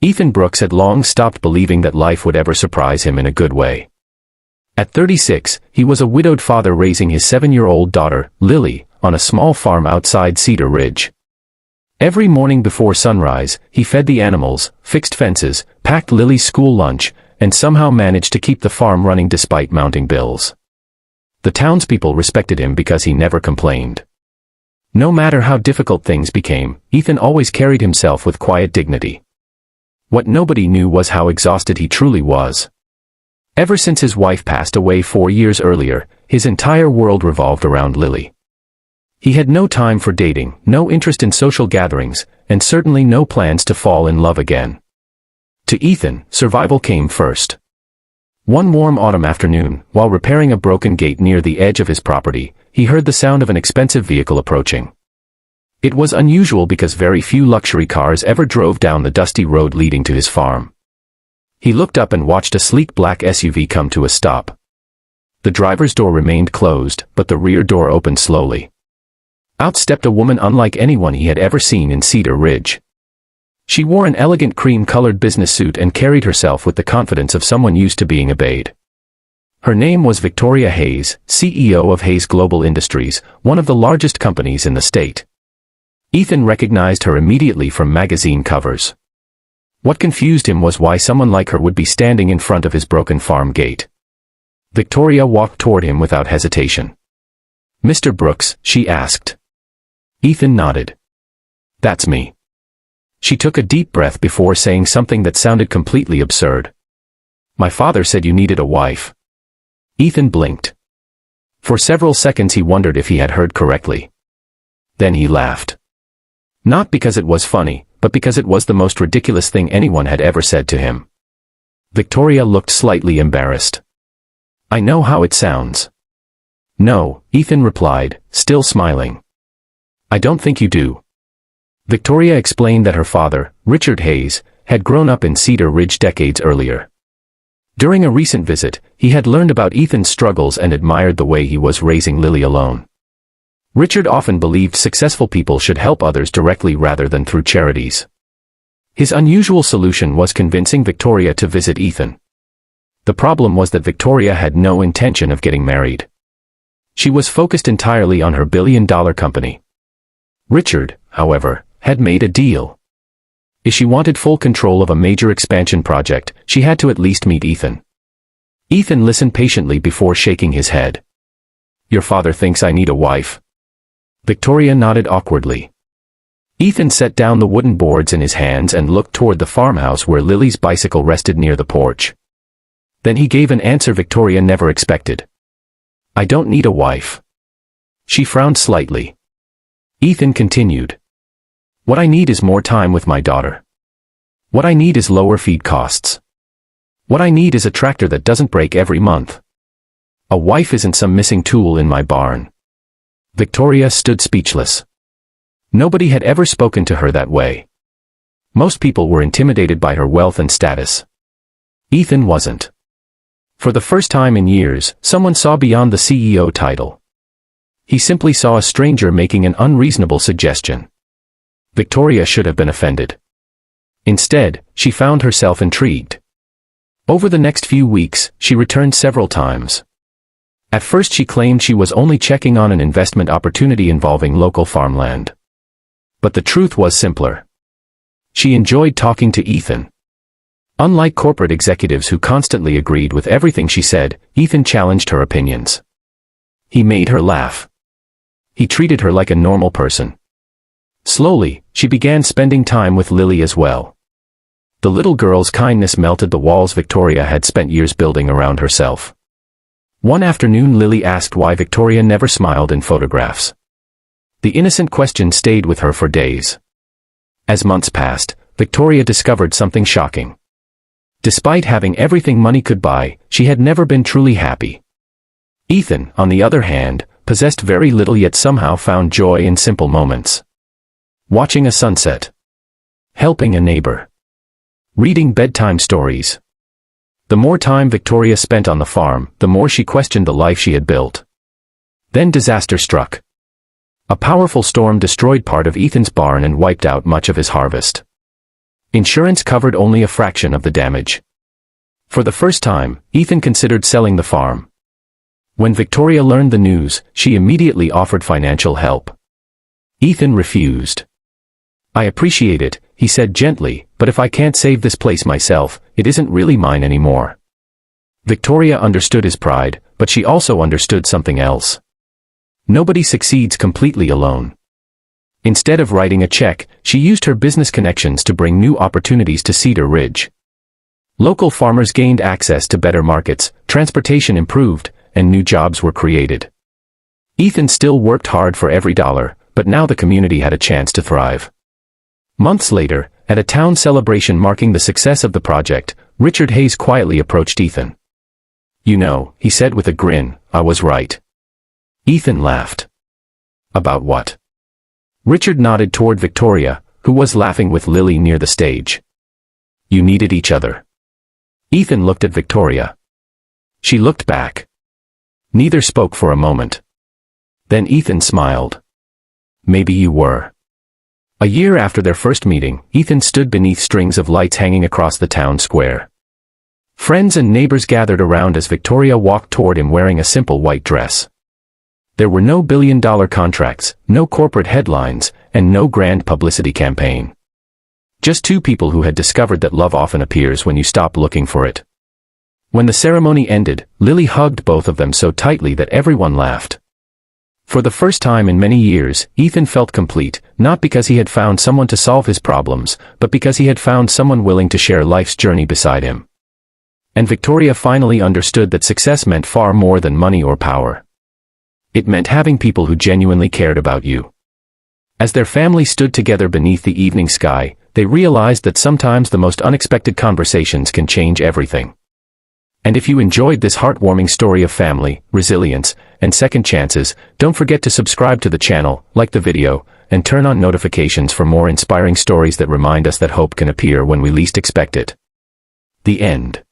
Ethan Brooks had long stopped believing that life would ever surprise him in a good way. At 36, he was a widowed father raising his 7-year-old daughter, Lily, on a small farm outside Cedar Ridge. Every morning before sunrise, he fed the animals, fixed fences, packed Lily's school lunch, and somehow managed to keep the farm running despite mounting bills. The townspeople respected him because he never complained. No matter how difficult things became, Ethan always carried himself with quiet dignity. What nobody knew was how exhausted he truly was. Ever since his wife passed away 4 years earlier, his entire world revolved around Lily. He had no time for dating, no interest in social gatherings, and certainly no plans to fall in love again. To Ethan, survival came first. One warm autumn afternoon, while repairing a broken gate near the edge of his property, he heard the sound of an expensive vehicle approaching. It was unusual because very few luxury cars ever drove down the dusty road leading to his farm. He looked up and watched a sleek black SUV come to a stop. The driver's door remained closed, but the rear door opened slowly. Out stepped a woman unlike anyone he had ever seen in Cedar Ridge. She wore an elegant cream-colored business suit and carried herself with the confidence of someone used to being obeyed. Her name was Victoria Hayes, CEO of Hayes Global Industries, one of the largest companies in the state. Ethan recognized her immediately from magazine covers. What confused him was why someone like her would be standing in front of his broken farm gate. Victoria walked toward him without hesitation. "Mr. Brooks?" she asked. Ethan nodded. "That's me." She took a deep breath before saying something that sounded completely absurd. "My father said you needed a wife." Ethan blinked. For several seconds he wondered if he had heard correctly. Then he laughed. Not because it was funny, but because it was the most ridiculous thing anyone had ever said to him. Victoria looked slightly embarrassed. "I know how it sounds." "No," Ethan replied, still smiling. "I don't think you do." Victoria explained that her father, Richard Hayes, had grown up in Cedar Ridge decades earlier. During a recent visit, he had learned about Ethan's struggles and admired the way he was raising Lily alone. Richard often believed successful people should help others directly rather than through charities. His unusual solution was convincing Victoria to visit Ethan. The problem was that Victoria had no intention of getting married. She was focused entirely on her billion-dollar company. Richard, however, had made a deal. If she wanted full control of a major expansion project, she had to at least meet Ethan. Ethan listened patiently before shaking his head. "Your father thinks I need a wife?" Victoria nodded awkwardly. Ethan set down the wooden boards in his hands and looked toward the farmhouse where Lily's bicycle rested near the porch. Then he gave an answer Victoria never expected. "I don't need a wife." She frowned slightly. Ethan continued. "What I need is more time with my daughter. What I need is lower feed costs. What I need is a tractor that doesn't break every month. A wife isn't some missing tool in my barn." Victoria stood speechless. Nobody had ever spoken to her that way. Most people were intimidated by her wealth and status. Ethan wasn't. For the first time in years, someone saw beyond the CEO title. He simply saw a stranger making an unreasonable suggestion. Victoria should have been offended. Instead, she found herself intrigued. Over the next few weeks, she returned several times. At first she claimed she was only checking on an investment opportunity involving local farmland. But the truth was simpler. She enjoyed talking to Ethan. Unlike corporate executives who constantly agreed with everything she said, Ethan challenged her opinions. He made her laugh. He treated her like a normal person. Slowly, she began spending time with Lily as well. The little girl's kindness melted the walls Victoria had spent years building around herself. One afternoon Lily asked why Victoria never smiled in photographs. The innocent question stayed with her for days. As months passed, Victoria discovered something shocking. Despite having everything money could buy, she had never been truly happy. Ethan, on the other hand, possessed very little yet somehow found joy in simple moments. Watching a sunset. Helping a neighbor. Reading bedtime stories. The more time Victoria spent on the farm, the more she questioned the life she had built. Then disaster struck. A powerful storm destroyed part of Ethan's barn and wiped out much of his harvest. Insurance covered only a fraction of the damage. For the first time, Ethan considered selling the farm. When Victoria learned the news, she immediately offered financial help. Ethan refused. "I appreciate it," he said gently, "but if I can't save this place myself, it isn't really mine anymore." Victoria understood his pride, but she also understood something else. Nobody succeeds completely alone. Instead of writing a check, she used her business connections to bring new opportunities to Cedar Ridge. Local farmers gained access to better markets, transportation improved, and new jobs were created. Ethan still worked hard for every dollar, but now the community had a chance to thrive. Months later, at a town celebration marking the success of the project, Richard Hayes quietly approached Ethan. "You know," he said with a grin, "I was right." Ethan laughed. "About what?" Richard nodded toward Victoria, who was laughing with Lily near the stage. "You needed each other." Ethan looked at Victoria. She looked back. Neither spoke for a moment. Then Ethan smiled. "Maybe you were." A year after their first meeting, Ethan stood beneath strings of lights hanging across the town square. Friends and neighbors gathered around as Victoria walked toward him wearing a simple white dress. There were no billion-dollar contracts, no corporate headlines, and no grand publicity campaign. Just two people who had discovered that love often appears when you stop looking for it. When the ceremony ended, Lily hugged both of them so tightly that everyone laughed. For the first time in many years, Ethan felt complete, not because he had found someone to solve his problems, but because he had found someone willing to share life's journey beside him. And Victoria finally understood that success meant far more than money or power. It meant having people who genuinely cared about you. As their family stood together beneath the evening sky, they realized that sometimes the most unexpected conversations can change everything. And if you enjoyed this heartwarming story of family, resilience, and second chances, don't forget to subscribe to the channel, like the video, and turn on notifications for more inspiring stories that remind us that hope can appear when we least expect it. The end.